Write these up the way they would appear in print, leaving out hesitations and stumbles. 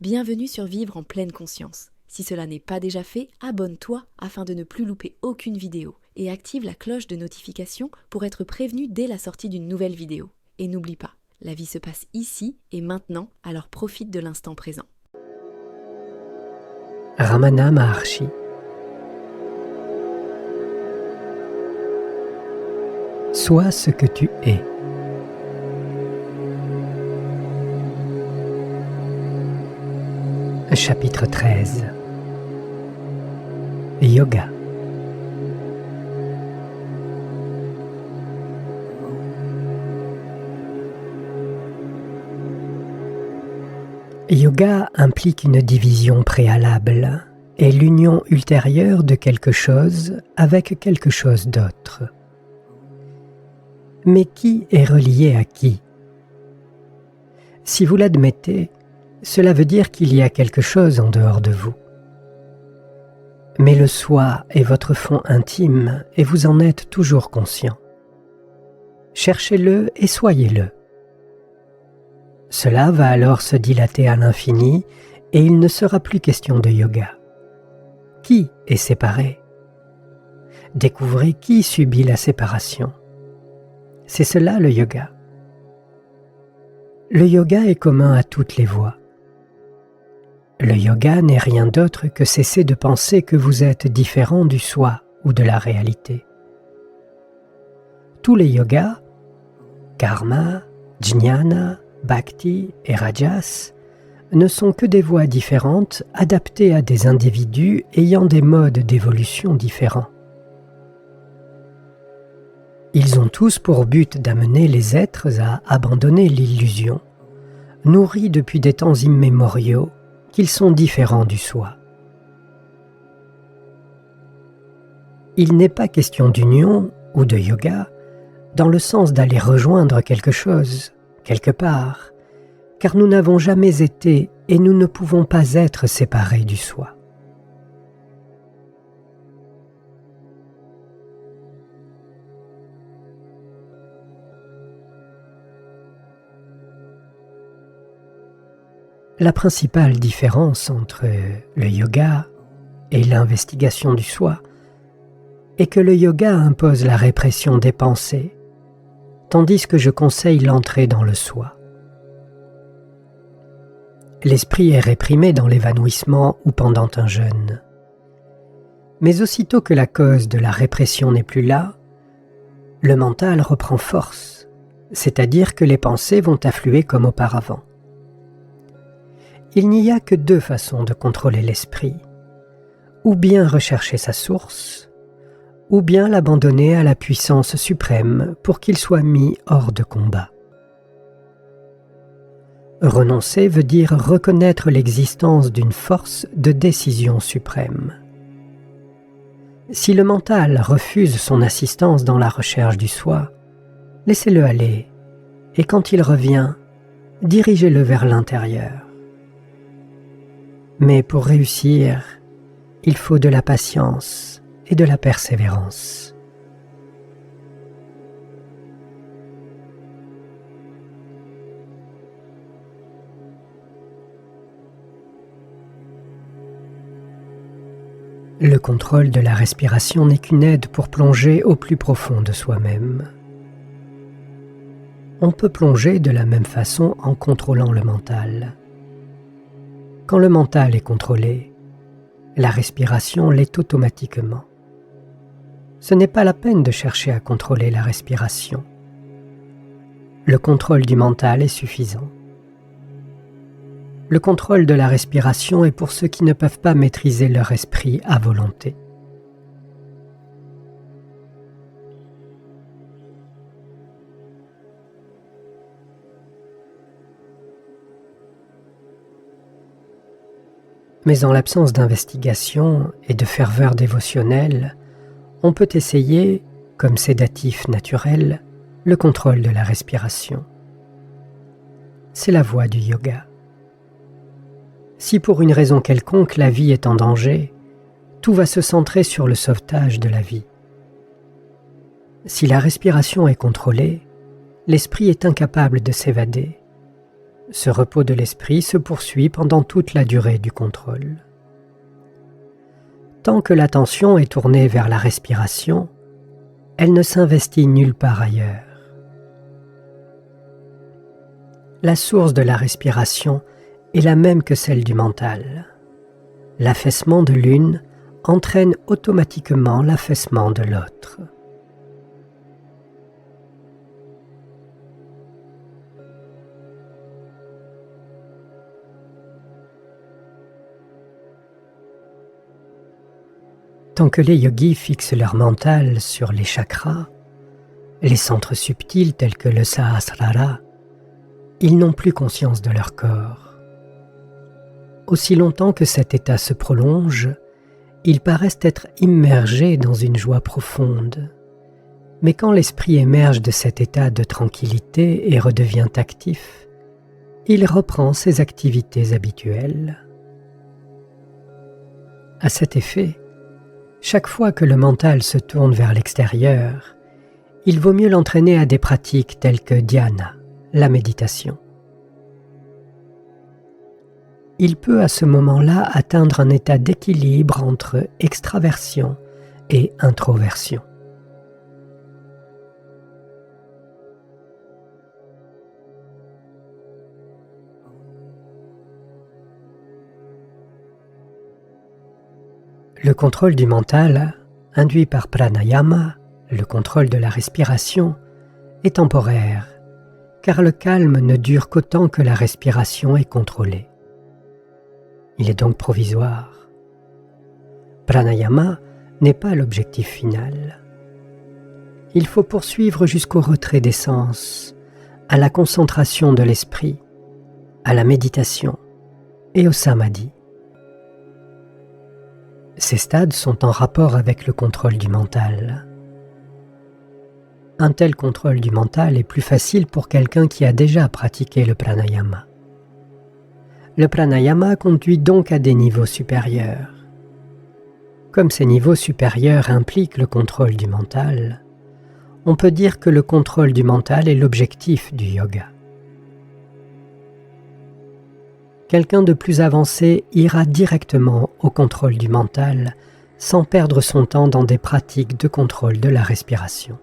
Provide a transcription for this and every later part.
Bienvenue sur Vivre en pleine conscience. Si cela n'est pas déjà fait, abonne-toi afin de ne plus louper aucune vidéo et active la cloche de notification pour être prévenu dès la sortie d'une nouvelle vidéo. Et n'oublie pas, la vie se passe ici et maintenant, alors profite de l'instant présent. Ramana Maharshi. Sois ce que tu es. Chapitre 13. Yoga. Yoga implique une division préalable et l'union ultérieure de quelque chose avec quelque chose d'autre. Mais qui est relié à qui? Si vous l'admettez, cela veut dire qu'il y a quelque chose en dehors de vous. Mais le soi est votre fond intime et vous en êtes toujours conscient. Cherchez-le et soyez-le. Cela va alors se dilater à l'infini et il ne sera plus question de yoga. Qui est séparé? Découvrez qui subit la séparation. C'est cela le yoga. Le yoga est commun à toutes les voies. Le yoga n'est rien d'autre que cesser de penser que vous êtes différent du soi ou de la réalité. Tous les yogas, karma, jnana, bhakti et rajas, ne sont que des voies différentes adaptées à des individus ayant des modes d'évolution différents. Ils ont tous pour but d'amener les êtres à abandonner l'illusion, nourrie depuis des temps immémoriaux, qu'ils sont différents du soi. Il n'est pas question d'union ou de yoga dans le sens d'aller rejoindre quelque chose, quelque part, car nous n'avons jamais été et nous ne pouvons pas être séparés du soi. La principale différence entre le yoga et l'investigation du soi est que le yoga impose la répression des pensées, tandis que je conseille l'entrée dans le soi. L'esprit est réprimé dans l'évanouissement ou pendant un jeûne. Mais aussitôt que la cause de la répression n'est plus là, le mental reprend force, c'est-à-dire que les pensées vont affluer comme auparavant. Il n'y a que deux façons de contrôler l'esprit, ou bien rechercher sa source, ou bien l'abandonner à la puissance suprême pour qu'il soit mis hors de combat. Renoncer veut dire reconnaître l'existence d'une force de décision suprême. Si le mental refuse son assistance dans la recherche du soi, laissez-le aller, et quand il revient, dirigez-le vers l'intérieur. Mais pour réussir, il faut de la patience et de la persévérance. Le contrôle de la respiration n'est qu'une aide pour plonger au plus profond de soi-même. On peut plonger de la même façon en contrôlant le mental. Quand le mental est contrôlé, la respiration l'est automatiquement. Ce n'est pas la peine de chercher à contrôler la respiration. Le contrôle du mental est suffisant. Le contrôle de la respiration est pour ceux qui ne peuvent pas maîtriser leur esprit à volonté. Mais en l'absence d'investigation et de ferveur dévotionnelle, on peut essayer, comme sédatif naturel, le contrôle de la respiration. C'est la voie du yoga. Si pour une raison quelconque la vie est en danger, tout va se centrer sur le sauvetage de la vie. Si la respiration est contrôlée, l'esprit est incapable de s'évader. Ce repos de l'esprit se poursuit pendant toute la durée du contrôle. Tant que l'attention est tournée vers la respiration, elle ne s'investit nulle part ailleurs. La source de la respiration est la même que celle du mental. L'affaissement de l'une entraîne automatiquement l'affaissement de l'autre. Tant que les yogis fixent leur mental sur les chakras, les centres subtils tels que le Sahasrara, ils n'ont plus conscience de leur corps. Aussi longtemps que cet état se prolonge, ils paraissent être immergés dans une joie profonde. Mais quand l'esprit émerge de cet état de tranquillité et redevient actif, il reprend ses activités habituelles. À cet effet, chaque fois que le mental se tourne vers l'extérieur, il vaut mieux l'entraîner à des pratiques telles que dhyana, la méditation. Il peut à ce moment-là atteindre un état d'équilibre entre extraversion et introversion. Le contrôle du mental, induit par pranayama, le contrôle de la respiration, est temporaire, car le calme ne dure qu'autant que la respiration est contrôlée. Il est donc provisoire. Pranayama n'est pas l'objectif final. Il faut poursuivre jusqu'au retrait des sens, à la concentration de l'esprit, à la méditation et au samadhi. Ces stades sont en rapport avec le contrôle du mental. Un tel contrôle du mental est plus facile pour quelqu'un qui a déjà pratiqué le pranayama. Le pranayama conduit donc à des niveaux supérieurs. Comme ces niveaux supérieurs impliquent le contrôle du mental, on peut dire que le contrôle du mental est l'objectif du yoga. Quelqu'un de plus avancé ira directement au contrôle du mental sans perdre son temps dans des pratiques de contrôle de la respiration.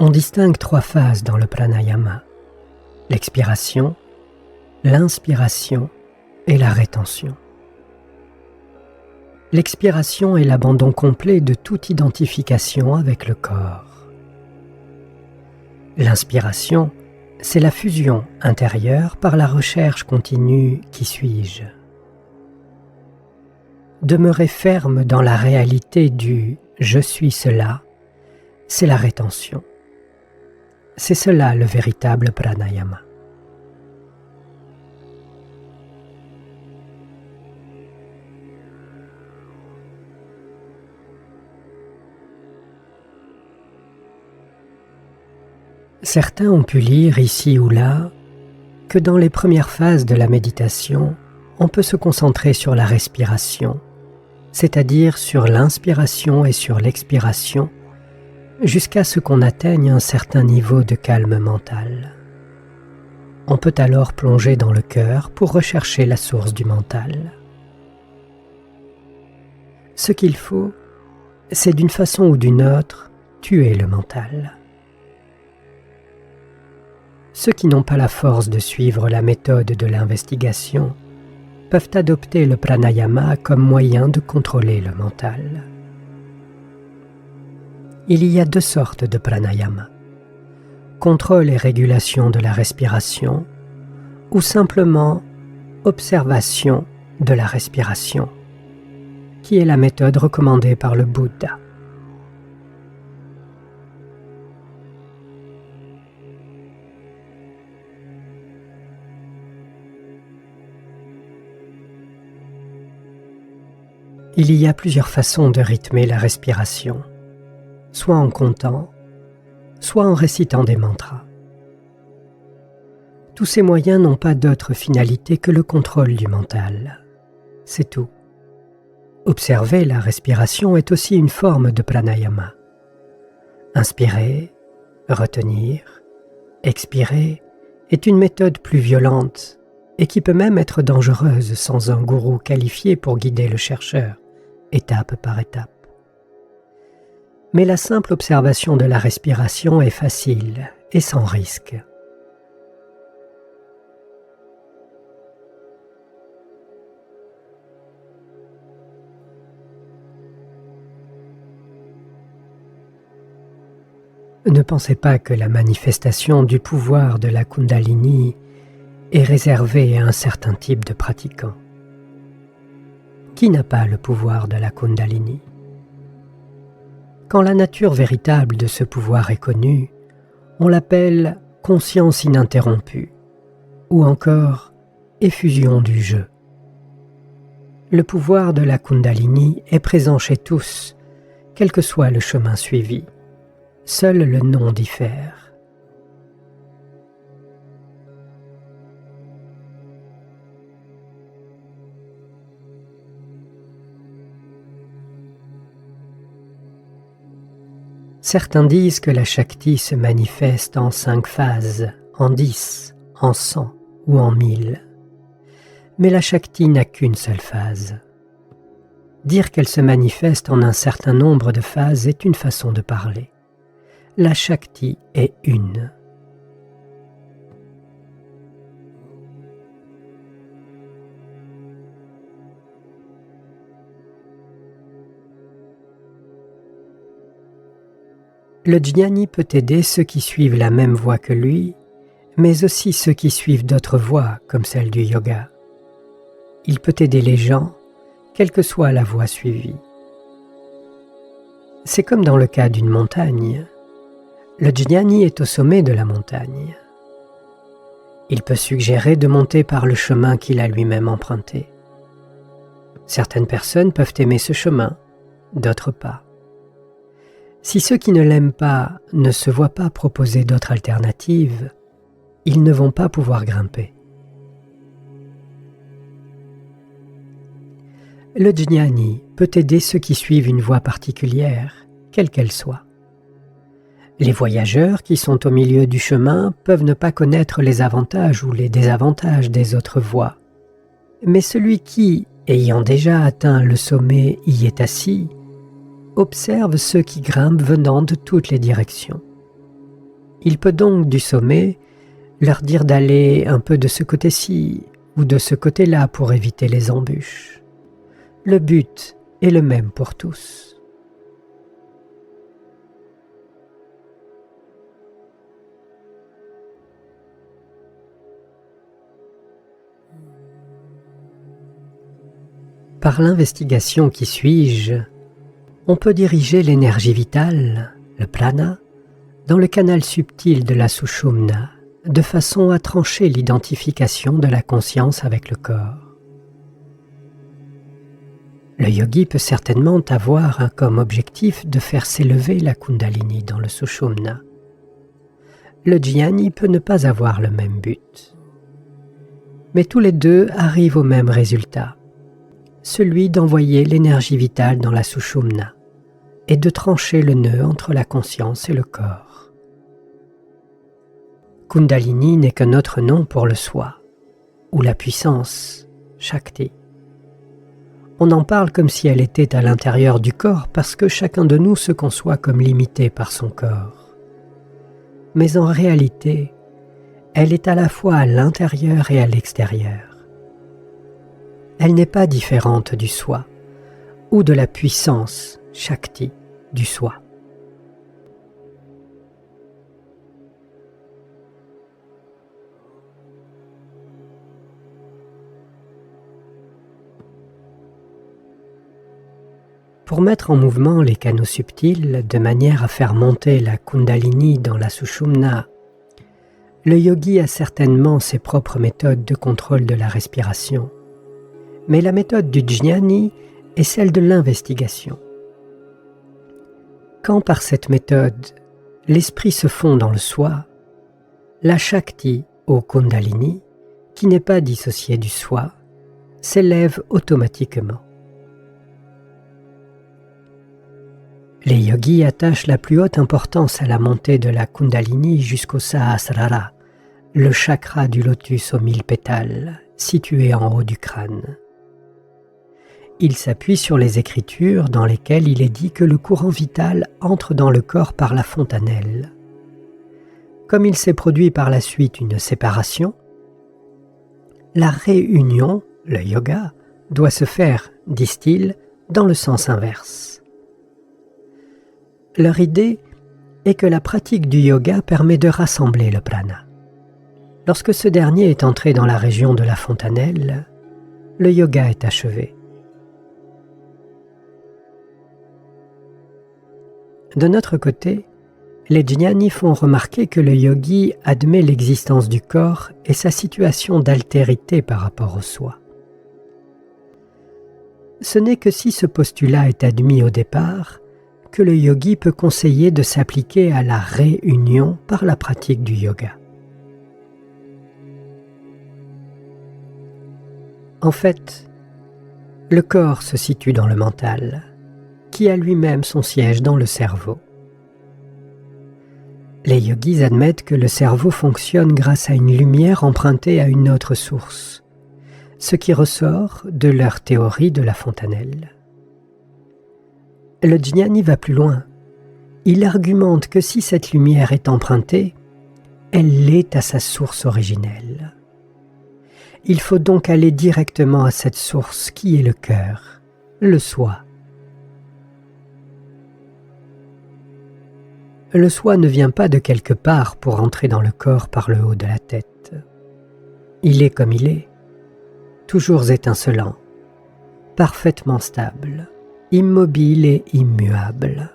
On distingue 3 phases dans le pranayama: l'expiration, l'inspiration et la rétention. L'expiration est l'abandon complet de toute identification avec le corps. L'inspiration, c'est la fusion intérieure par la recherche continue « qui suis-je ?». Demeurer ferme dans la réalité du « je suis cela », c'est la rétention. C'est cela le véritable pranayama. Certains ont pu lire ici ou là que dans les premières phases de la méditation, on peut se concentrer sur la respiration, c'est-à-dire sur l'inspiration et sur l'expiration, jusqu'à ce qu'on atteigne un certain niveau de calme mental. On peut alors plonger dans le cœur pour rechercher la source du mental. Ce qu'il faut, c'est d'une façon ou d'une autre tuer le mental. Ceux qui n'ont pas la force de suivre la méthode de l'investigation peuvent adopter le pranayama comme moyen de contrôler le mental. Il y a 2 sortes de pranayama: contrôle et régulation de la respiration ou simplement observation de la respiration, qui est la méthode recommandée par le Bouddha. Il y a plusieurs façons de rythmer la respiration, soit en comptant, soit en récitant des mantras. Tous ces moyens n'ont pas d'autre finalité que le contrôle du mental. c'est tout. Observer la respiration est aussi une forme de pranayama. Inspirer, retenir, expirer est une méthode plus violente et qui peut même être dangereuse sans un gourou qualifié pour guider le chercheur, étape par étape. Mais la simple observation de la respiration est facile et sans risque. Ne pensez pas que la manifestation du pouvoir de la Kundalini est réservée à un certain type de pratiquant. Qui n'a pas le pouvoir de la Kundalini? Quand la nature véritable de ce pouvoir est connue, on l'appelle conscience ininterrompue ou encore effusion du jeu. Le pouvoir de la Kundalini est présent chez tous, quel que soit le chemin suivi. Seul le nom diffère. Certains disent que la Shakti se manifeste en 5 phases, en 10, en 100 ou en 1000. Mais la Shakti n'a qu'une seule phase. Dire qu'elle se manifeste en un certain nombre de phases est une façon de parler. La Shakti est une. Le jnani peut aider ceux qui suivent la même voie que lui, mais aussi ceux qui suivent d'autres voies comme celle du yoga. Il peut aider les gens, quelle que soit la voie suivie. C'est comme dans le cas d'une montagne. Le jnani est au sommet de la montagne. Il peut suggérer de monter par le chemin qu'il a lui-même emprunté. Certaines personnes peuvent aimer ce chemin, d'autres pas. Si ceux qui ne l'aiment pas ne se voient pas proposer d'autres alternatives, ils ne vont pas pouvoir grimper. Le jnani peut aider ceux qui suivent une voie particulière, quelle qu'elle soit. Les voyageurs qui sont au milieu du chemin peuvent ne pas connaître les avantages ou les désavantages des autres voies. Mais celui qui, ayant déjà atteint le sommet, y est assis, observe ceux qui grimpent venant de toutes les directions. Il peut donc du sommet leur dire d'aller un peu de ce côté-ci ou de ce côté-là pour éviter les embûches. Le but est le même pour tous. Par l'investigation qui suis-je, on peut diriger l'énergie vitale, le prana, dans le canal subtil de la sushumna, de façon à trancher l'identification de la conscience avec le corps. Le yogi peut certainement avoir comme objectif de faire s'élever la kundalini dans le sushumna. Le jnani peut ne pas avoir le même but. Mais tous les deux arrivent au même résultat, celui d'envoyer l'énergie vitale dans la sushumna et de trancher le nœud entre la conscience et le corps. Kundalini n'est qu'un autre nom pour le soi, ou la puissance, Shakti. On en parle comme si elle était à l'intérieur du corps parce que chacun de nous se conçoit comme limité par son corps. Mais en réalité, elle est à la fois à l'intérieur et à l'extérieur. Elle n'est pas différente du soi, ou de la puissance, Shakti, du soi. Pour mettre en mouvement les canaux subtils de manière à faire monter la kundalini dans la sushumna, le yogi a certainement ses propres méthodes de contrôle de la respiration. Mais la méthode du jnani est celle de l'investigation. Quand par cette méthode, l'esprit se fond dans le soi, la Shakti, ou Kundalini, qui n'est pas dissociée du soi, s'élève automatiquement. Les yogis attachent la plus haute importance à la montée de la Kundalini jusqu'au Sahasrara, le chakra du lotus aux 1000 pétales, situé en haut du crâne. Il s'appuie sur les écritures dans lesquelles il est dit que le courant vital entre dans le corps par la fontanelle. Comme il s'est produit par la suite une séparation, la réunion, le yoga, doit se faire, disent-ils, dans le sens inverse. Leur idée est que la pratique du yoga permet de rassembler le prana. Lorsque ce dernier est entré dans la région de la fontanelle, le yoga est achevé. De notre côté, les jnani font remarquer que le yogi admet l'existence du corps et sa situation d'altérité par rapport au soi. Ce n'est que si ce postulat est admis au départ que le yogi peut conseiller de s'appliquer à la réunion par la pratique du yoga. En fait, le corps se situe dans le mental, qui a lui-même son siège dans le cerveau. Les yogis admettent que le cerveau fonctionne grâce à une lumière empruntée à une autre source, ce qui ressort de leur théorie de la fontanelle. Le jnani va plus loin. Il argumente que si cette lumière est empruntée, elle l'est à sa source originelle. Il faut donc aller directement à cette source qui est le cœur, le soi. Le soi ne vient pas de quelque part pour entrer dans le corps par le haut de la tête. Il est comme il est, toujours étincelant, parfaitement stable, immobile et immuable.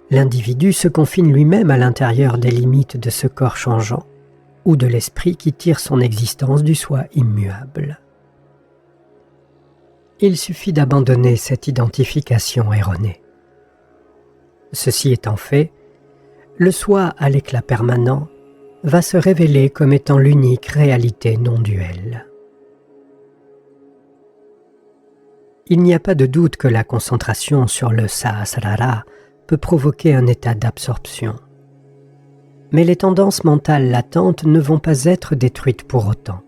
L'individu se confine lui-même à l'intérieur des limites de ce corps changeant, ou de l'esprit qui tire son existence du soi immuable. Il suffit d'abandonner cette identification erronée. Ceci étant fait, le soi à l'éclat permanent va se révéler comme étant l'unique réalité non duelle. Il n'y a pas de doute que la concentration sur le Sahasrara peut provoquer un état d'absorption. Mais les tendances mentales latentes ne vont pas être détruites pour autant.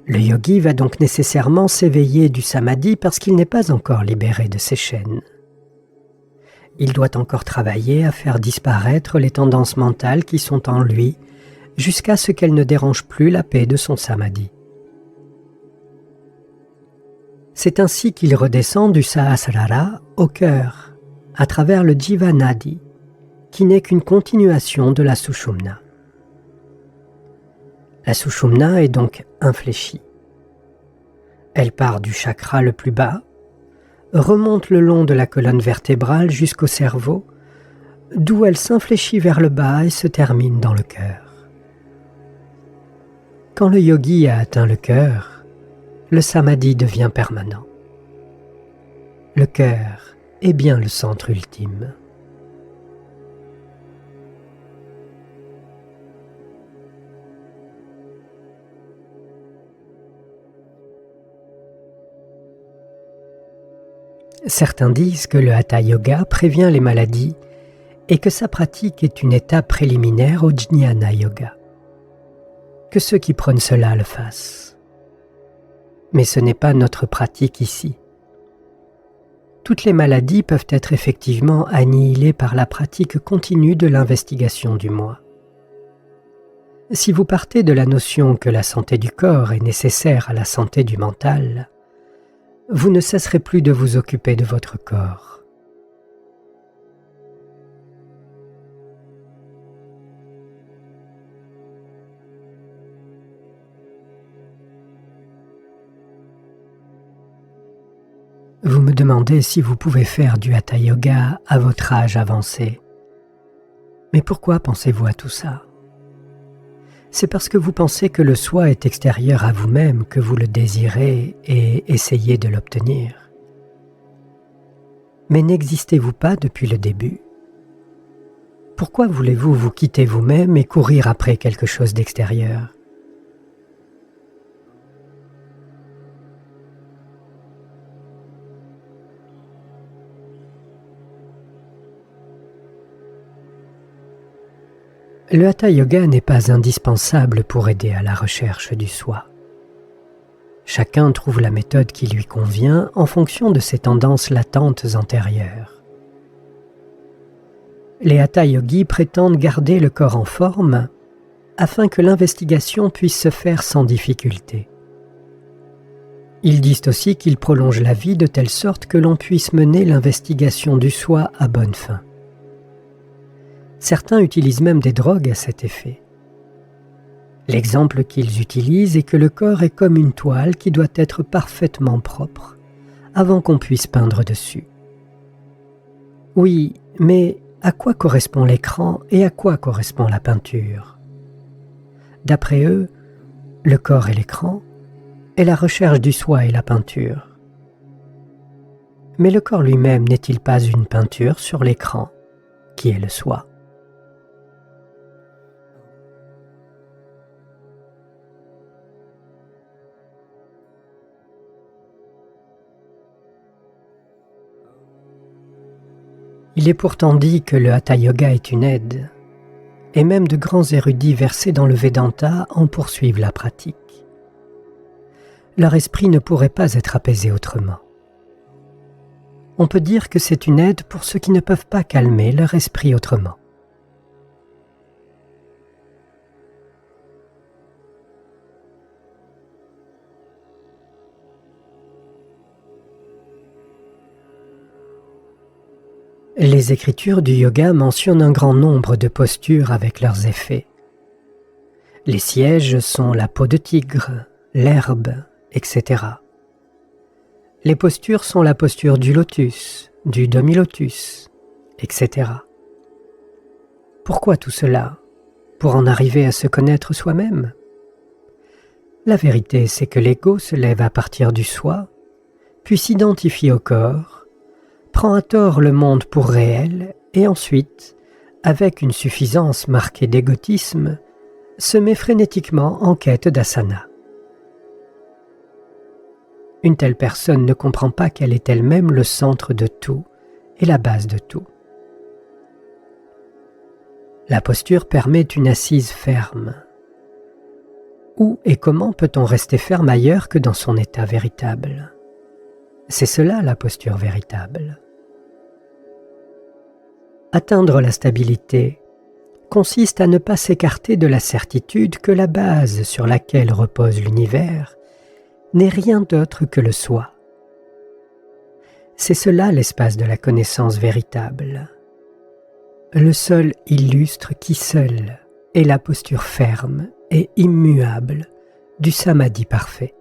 Le yogi va donc nécessairement s'éveiller du samadhi parce qu'il n'est pas encore libéré de ses chaînes. Il doit encore travailler à faire disparaître les tendances mentales qui sont en lui jusqu'à ce qu'elles ne dérangent plus la paix de son samadhi. C'est ainsi qu'il redescend du Sahasrara au cœur, à travers le Jivanadi, qui n'est qu'une continuation de la Sushumna. La Sushumna est donc infléchie. Elle part du chakra le plus bas, remonte le long de la colonne vertébrale jusqu'au cerveau, d'où elle s'infléchit vers le bas et se termine dans le cœur. Quand le yogi a atteint le cœur, le samadhi devient permanent. Le cœur est bien le centre ultime. Certains disent que le Hatha Yoga prévient les maladies et que sa pratique est une étape préliminaire au Jnana Yoga. Que ceux qui prônent cela le fassent. Mais ce n'est pas notre pratique ici. Toutes les maladies peuvent être effectivement annihilées par la pratique continue de l'investigation du moi. Si vous partez de la notion que la santé du corps est nécessaire à la santé du mental, vous ne cesserez plus de vous occuper de votre corps. Vous me demandez si vous pouvez faire du Hatha Yoga à votre âge avancé. Mais pourquoi pensez-vous à tout ça ? C'est parce que vous pensez que le soi est extérieur à vous-même que vous le désirez et essayez de l'obtenir. Mais n'existez-vous pas depuis le début ? Pourquoi voulez-vous vous quitter vous-même et courir après quelque chose d'extérieur ? Le Hatha Yoga n'est pas indispensable pour aider à la recherche du soi. Chacun trouve la méthode qui lui convient en fonction de ses tendances latentes antérieures. Les Hatha Yogis prétendent garder le corps en forme afin que l'investigation puisse se faire sans difficulté. Ils disent aussi qu'ils prolongent la vie de telle sorte que l'on puisse mener l'investigation du soi à bonne fin. Certains utilisent même des drogues à cet effet. L'exemple qu'ils utilisent est que le corps est comme une toile qui doit être parfaitement propre avant qu'on puisse peindre dessus. Oui, mais à quoi correspond l'écran et à quoi correspond la peinture? D'après eux, le corps est l'écran et la recherche du soi est la peinture. Mais le corps lui-même n'est-il pas une peinture sur l'écran, qui est le soi? Il est pourtant dit que le Hatha Yoga est une aide, et même de grands érudits versés dans le Vedanta en poursuivent la pratique. Leur esprit ne pourrait pas être apaisé autrement. On peut dire que c'est une aide pour ceux qui ne peuvent pas calmer leur esprit autrement. Les écritures du yoga mentionnent un grand nombre de postures avec leurs effets. Les sièges sont la peau de tigre, l'herbe, etc. Les postures sont la posture du lotus, du demi-lotus, etc. Pourquoi tout cela? Pour en arriver à se connaître soi-même? La vérité, c'est que l'ego se lève à partir du soi, puis s'identifie au corps, prend à tort le monde pour réel et ensuite, avec une suffisance marquée d'égotisme, se met frénétiquement en quête d'asana. Une telle personne ne comprend pas qu'elle est elle-même le centre de tout et la base de tout. La posture permet une assise ferme. Où et comment peut-on rester ferme ailleurs que dans son état véritable? C'est cela la posture véritable. Atteindre la stabilité consiste à ne pas s'écarter de la certitude que la base sur laquelle repose l'univers n'est rien d'autre que le soi. C'est cela l'espace de la connaissance véritable. Le seul illustre qui seul est la posture ferme et immuable du samadhi parfait.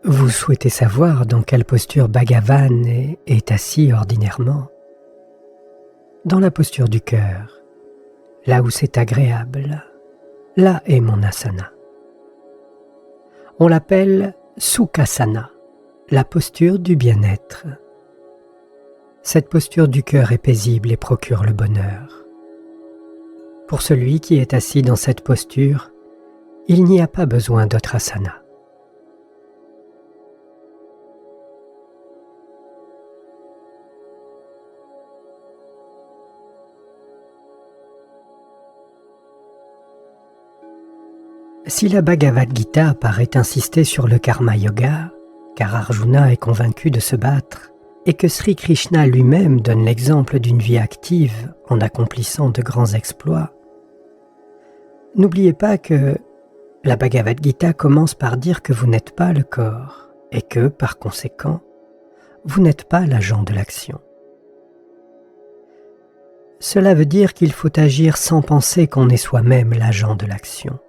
Vous souhaitez savoir dans quelle posture Bhagavan est assis ordinairement? Dans la posture du cœur, là où c'est agréable, là est mon asana. On l'appelle Sukhasana, la posture du bien-être. Cette posture du cœur est paisible et procure le bonheur. Pour celui qui est assis dans cette posture, il n'y a pas besoin d'autre asana. Si la Bhagavad Gita paraît insister sur le karma yoga, car Arjuna est convaincu de se battre, et que Sri Krishna lui-même donne l'exemple d'une vie active en accomplissant de grands exploits, n'oubliez pas que la Bhagavad Gita commence par dire que vous n'êtes pas le corps, et que, par conséquent, vous n'êtes pas l'agent de l'action. Cela veut dire qu'il faut agir sans penser qu'on est soi-même l'agent de l'action.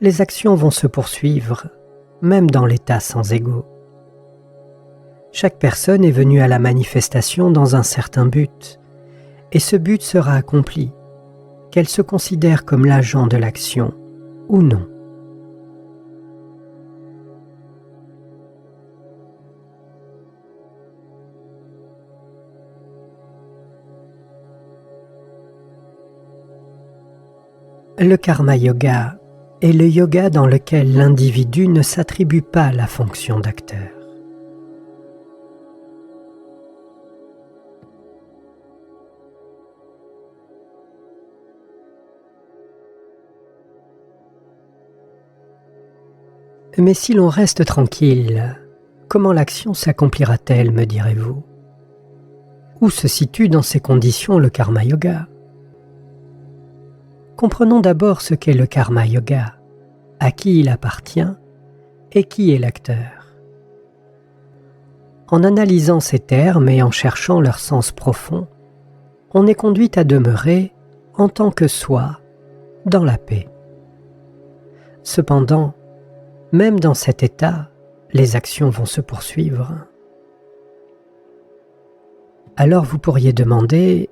Les actions vont se poursuivre, même dans l'état sans ego. Chaque personne est venue à la manifestation dans un certain but, et ce but sera accompli, qu'elle se considère comme l'agent de l'action ou non. Le karma yoga est le yoga dans lequel l'individu ne s'attribue pas la fonction d'acteur. Mais si l'on reste tranquille, comment l'action s'accomplira-t-elle, me direz-vous? Où se situe dans ces conditions le karma yoga? Comprenons d'abord ce qu'est le karma yoga, à qui il appartient et qui est l'acteur. En analysant ces termes et en cherchant leur sens profond, on est conduit à demeurer, en tant que soi, dans la paix. Cependant, même dans cet état, les actions vont se poursuivre. Alors vous pourriez demander,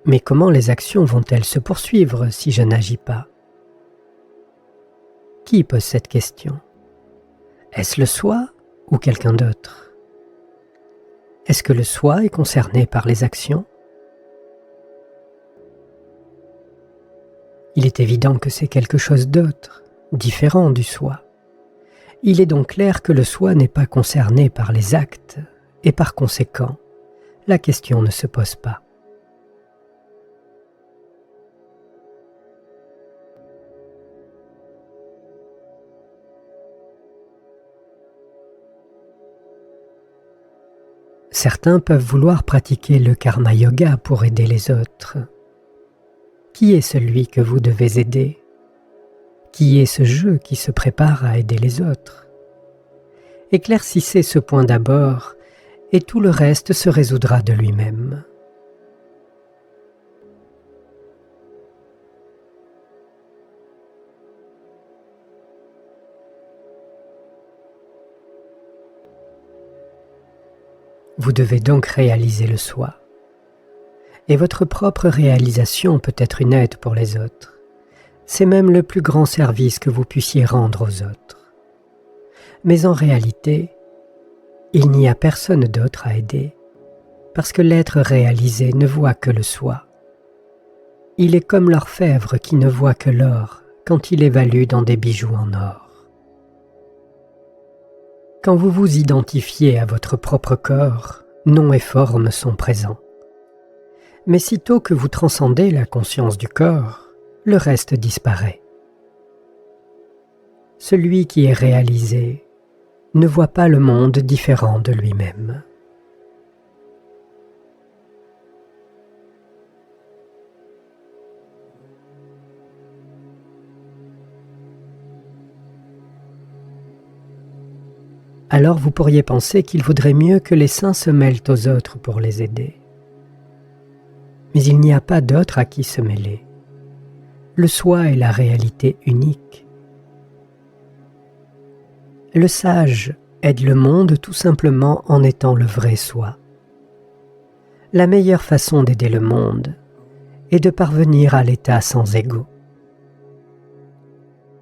mais comment les actions vont-elles se poursuivre si je n'agis pas? Qui pose cette question? Est-ce le soi ou quelqu'un d'autre? Est-ce que le soi est concerné par les actions? Il est évident que c'est quelque chose d'autre, différent du soi. Il est donc clair que le soi n'est pas concerné par les actes et par conséquent, la question ne se pose pas. Certains peuvent vouloir pratiquer le karma yoga pour aider les autres. Qui est celui que vous devez aider? Qui est ce jeu qui se prépare à aider les autres? Éclaircissez ce point d'abord, et tout le reste se résoudra de lui-même. Vous devez donc réaliser le soi. Et votre propre réalisation peut être une aide pour les autres. C'est même le plus grand service que vous puissiez rendre aux autres. Mais en réalité, il n'y a personne d'autre à aider, parce que l'être réalisé ne voit que le soi. Il est comme l'orfèvre qui ne voit que l'or quand il évalue dans des bijoux en or. Quand vous vous identifiez à votre propre corps, nom et forme sont présents. Mais sitôt que vous transcendez la conscience du corps, le reste disparaît. Celui qui est réalisé ne voit pas le monde différent de lui-même. Alors vous pourriez penser qu'il vaudrait mieux que les saints se mêlent aux autres pour les aider. Mais il n'y a pas d'autre à qui se mêler. Le soi est la réalité unique. Le sage aide le monde tout simplement en étant le vrai soi. La meilleure façon d'aider le monde est de parvenir à l'état sans ego.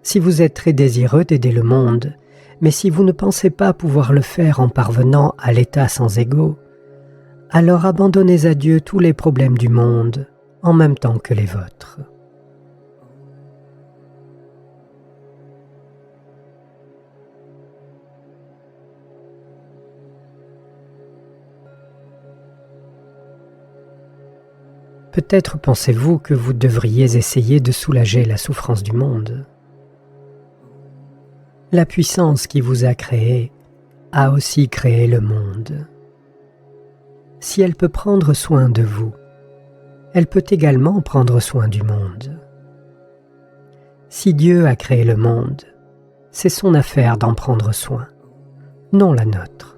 Si vous êtes très désireux d'aider le monde, mais si vous ne pensez pas pouvoir le faire en parvenant à l'état sans ego, alors abandonnez à Dieu tous les problèmes du monde en même temps que les vôtres. Peut-être pensez-vous que vous devriez essayer de soulager la souffrance du monde. La puissance qui vous a créé a aussi créé le monde. Si elle peut prendre soin de vous, elle peut également prendre soin du monde. Si Dieu a créé le monde, c'est son affaire d'en prendre soin, non la nôtre.